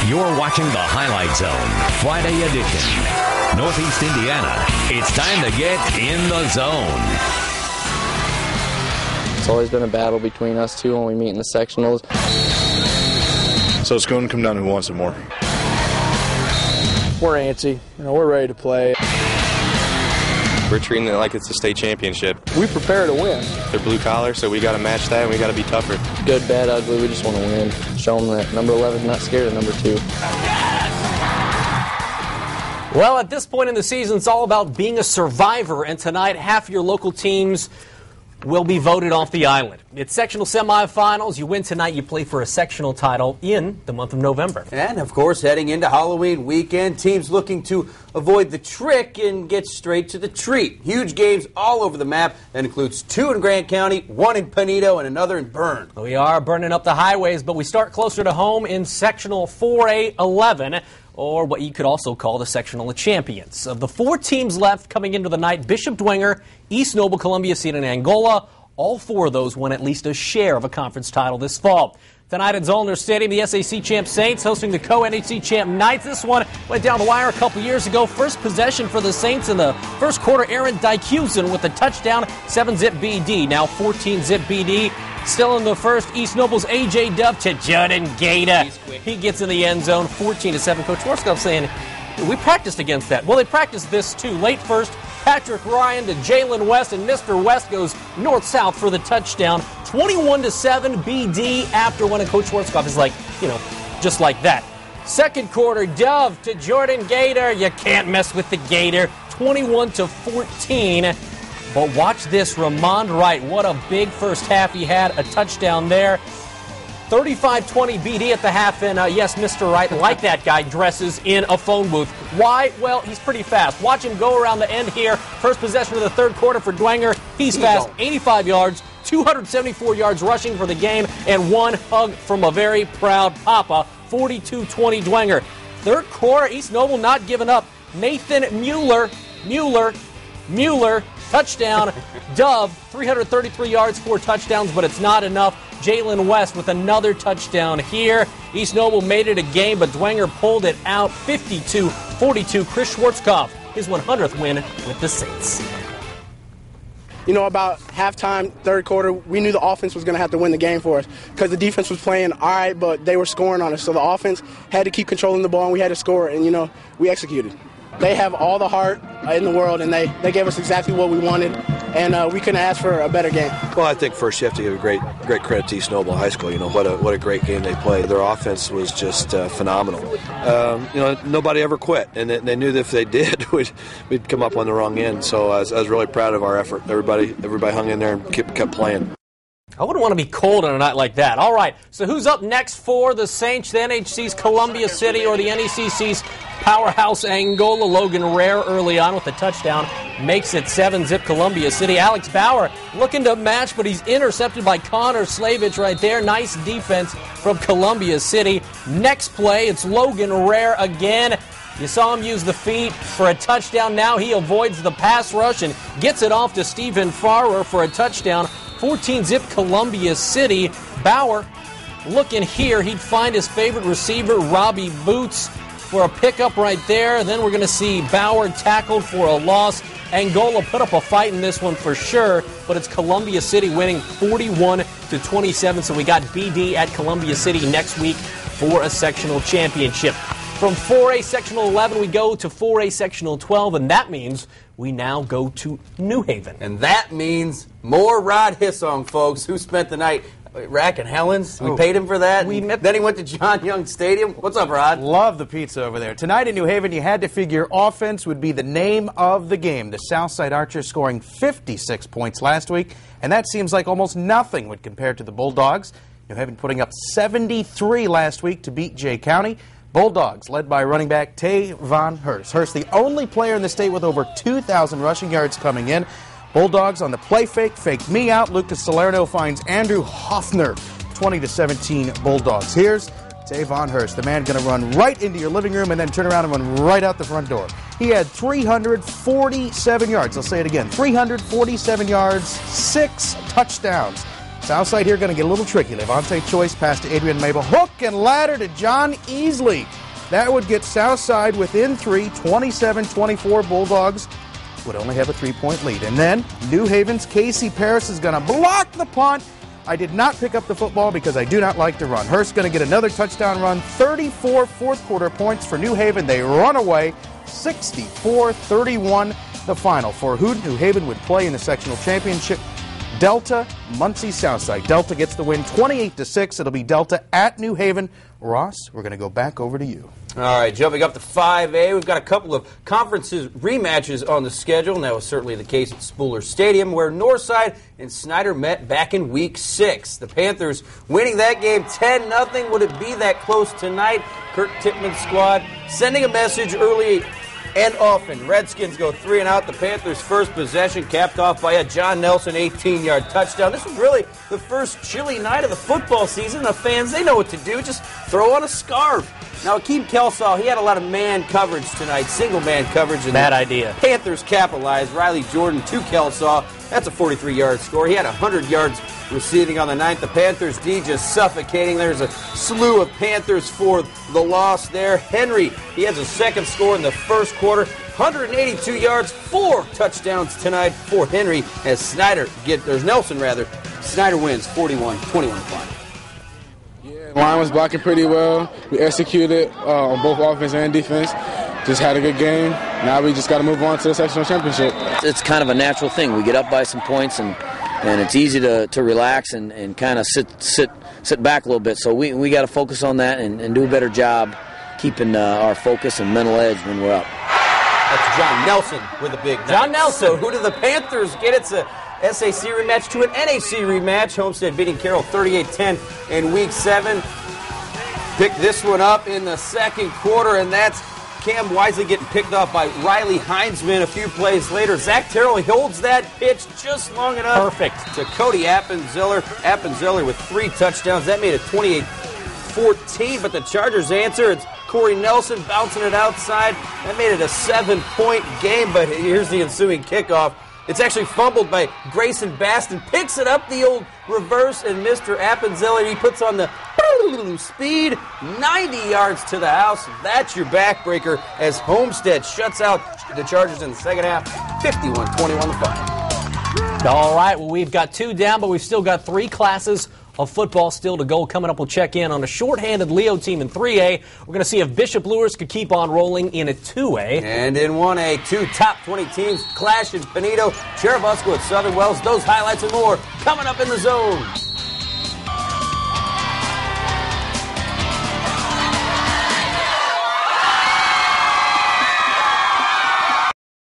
You're watching the Highlight Zone, Friday edition. Northeast Indiana, it's time to get in the zone. It's always been a battle between us two when we meet in the sectionals. So it's going to come down to who wants it more. We're antsy. We're ready to play. We're treating it like it's a state championship. We prepare to win. They're blue collar, so we got to match that and we got to be tougher. Good, bad, ugly, we just want to win. Show them that number 11 is not scared of number 2. Well, at this point in the season, it's all about being a survivor, and tonight half your local teams will be voted off the island. It's sectional semifinals. You win tonight, you play for a sectional title in the month of November. And, of course, heading into Halloween weekend, teams looking to avoid the trick and get straight to the treat. Huge games all over the map. That includes 2 in Grant County, 1 in Penedo, and another in Bern. We are burning up the highways, but we start closer to home in sectional 4A11, or what you could also call the sectional champions. Of the 4 teams left coming into the night, Bishop Dwenger, East Noble, Columbia City, and Angola, all 4 of those won at least a share of a conference title this fall. Tonight at Zollner Stadium, the SAC champ Saints hosting the co-NHC champ Knights. This one went down the wire a couple years ago. First possession for the Saints in the first quarter, Aaron Dykusen with a touchdown, 7-zip BD. Now 14-zip BD. Still in the first, East Noble's A.J. Dove to Jordan Gator. He gets in the end zone, 14-7. Coach Schwarzkopf saying, we practiced against that. Well, they practiced this too. Late first, Patrick Ryan to Jalen West, and Mr. West goes north-south for the touchdown. 21-7 BD after one, and Coach Schwarzkopf is like, just like that. Second quarter, Dove to Jordan Gator. You can't mess with the Gator. 21-14. But watch this, Ramond Wright. What a big first half he had. A touchdown there. 35-20 BD at the half, and yes, Mr. Wright, like that guy, dresses in a phone booth. Why? Well, he's pretty fast. Watch him go around the end here. First possession of the third quarter for Dwenger. He's fast, 85 yards, 274 yards rushing for the game, and 1 hug from a very proud Papa. 42-20 Dwenger. Third quarter, East Noble not giving up. Nathan Mueller, touchdown. Dove, 333 yards, 4 touchdowns, but it's not enough. Jalen West with another touchdown here. East Noble made it a game, but Dwenger pulled it out 52-42. Chris Schwarzkopf, his 100th win with the Saints. About halftime, third quarter, we knew the offense was going to have to win the game for us because the defense was playing all right, but they were scoring on us. So the offense had to keep controlling the ball, and we had to score, and, we executed. They have all the heart in the world, and they gave us exactly what we wanted, and we couldn't ask for a better game. Well, I think first you have to give a great credit to East Noble High School. What a great game they played. Their offense was just phenomenal. Nobody ever quit, and they knew that if they did, we'd come up on the wrong end. So I was really proud of our effort. Everybody hung in there and kept playing. I wouldn't want to be cold on a night like that. All right, so who's up next for the Saints? The NHC's Columbia City or the NECC's powerhouse Angola? Logan Rare early on with the touchdown makes it 7-zip Columbia City. Alex Bauer looking to match, but he's intercepted by Connor Slavich right there. Nice defense from Columbia City. Next play, it's Logan Rare again. You saw him use the feet for a touchdown. Now he avoids the pass rush and gets it off to Stephen Farrer for a touchdown. 14-zip Columbia City. Bauer looking here. He'd find his favorite receiver, Robbie Boots, for a pickup right there. Then we're going to see Bauer tackled for a loss. Angola put up a fight in this one for sure, but it's Columbia City winning 41-27. So we got BD at Columbia City next week for a sectional championship. From 4A Sectional 11, we go to 4A Sectional 12, and that means we now go to New Haven. And that means more Rod Hissong, folks, who spent the night Rack and Helen's. We paid him for that. Then he went to John Young Stadium. What's up, Rod? Love the pizza over there. Tonight in New Haven, you had to figure offense would be the name of the game. The Southside Archers scoring 56 points last week, and that seems like almost nothing when compared to the Bulldogs. New Haven putting up 73 last week to beat Jay County. Bulldogs, led by running back Tay Von Hurst. Hurst, the only player in the state with over 2,000 rushing yards coming in. Bulldogs on the play fake, faked me out. Lucas Salerno finds Andrew Hoffner, 20-17 Bulldogs. Here's Tay Von Hurst, the man going to run right into your living room and then turn around and run right out the front door. He had 347 yards. I'll say it again, 347 yards, 6 touchdowns. Southside here going to get a little tricky. Levante Choice pass to Adrian Mabel. Hook and ladder to John Easley. That would get Southside within 3, 27-24. Bulldogs would only have a 3-point lead. And then New Haven's Casey Paris is going to block the punt. I did not pick up the football because I do not like to run. Hurst going to get another touchdown run. 34 fourth-quarter points for New Haven. They run away 64-31 the final. For who New Haven would play in the sectional championship, Delta, Muncie, Southside. Delta gets the win 28-6. It'll be Delta at New Haven. Ross, we're going to go back over to you. All right, jumping up to 5A, we've got a couple of conferences rematches on the schedule, and that was certainly the case at Spooler Stadium, where Northside and Snyder met back in Week 6. The Panthers winning that game 10-0. Would it be that close tonight? Kurt Tippmann's squad sending a message early and often. Redskins go 3 and out. The Panthers' first possession capped off by a John Nelson 18-yard touchdown. This was really the first chilly night of the football season. The fans, they know what to do. Just throw on a scarf. Now, Akeem Kelsaw, he had a lot of man coverage tonight, single-man coverage. And bad idea. Panthers capitalized. Riley Jordan to Kelsaw. That's a 43-yard score. He had 100 yards receiving on the ninth. The Panthers D just suffocating. There's a slew of Panthers for the loss there. Henry, he has a second score in the first quarter. 182 yards, 4 touchdowns tonight for Henry as Nelson Snyder wins 41-21. Line was blocking pretty well. We executed on both offense and defense. Just had a good game. Now we just got to move on to the sectional championship. It's kind of a natural thing. We get up by some points, and it's easy to relax and kind of sit back a little bit. So we got to focus on that and do a better job keeping our focus and mental edge when we're up. That's John Nelson with a big night. John Nelson. So who do the Panthers get? It's a SAC rematch to an NAC rematch. Homestead beating Carroll 38-10 in Week 7. Pick this one up in the second quarter, and that's Cam Wisely getting picked off by Riley Heinzman a few plays later. Zach Terrell holds that pitch just long enough. Perfect. To Cody Appenziller. Appenziller with 3 touchdowns. That made it 28-14, but the Chargers answer. It's Corey Nelson bouncing it outside. That made it a 7-point game, but here's the ensuing kickoff. It's actually fumbled by Grayson Baston. Picks it up, the old reverse, and Mr. Appenziller, he puts on the speed, 90 yards to the house. That's your backbreaker as Homestead shuts out the Chargers in the second half, 51-21 the final. All right, well, we've got 2 down, but we've still got 3 classes of football still to go. Coming up, we'll check in on a shorthanded Leo team in 3A. We're going to see if Bishop Luers could keep on rolling in a 2A. And in 1A, 2 top 20 teams clash in Penedo, Cherubusco at Southern Wells. Those highlights and more coming up in the zone.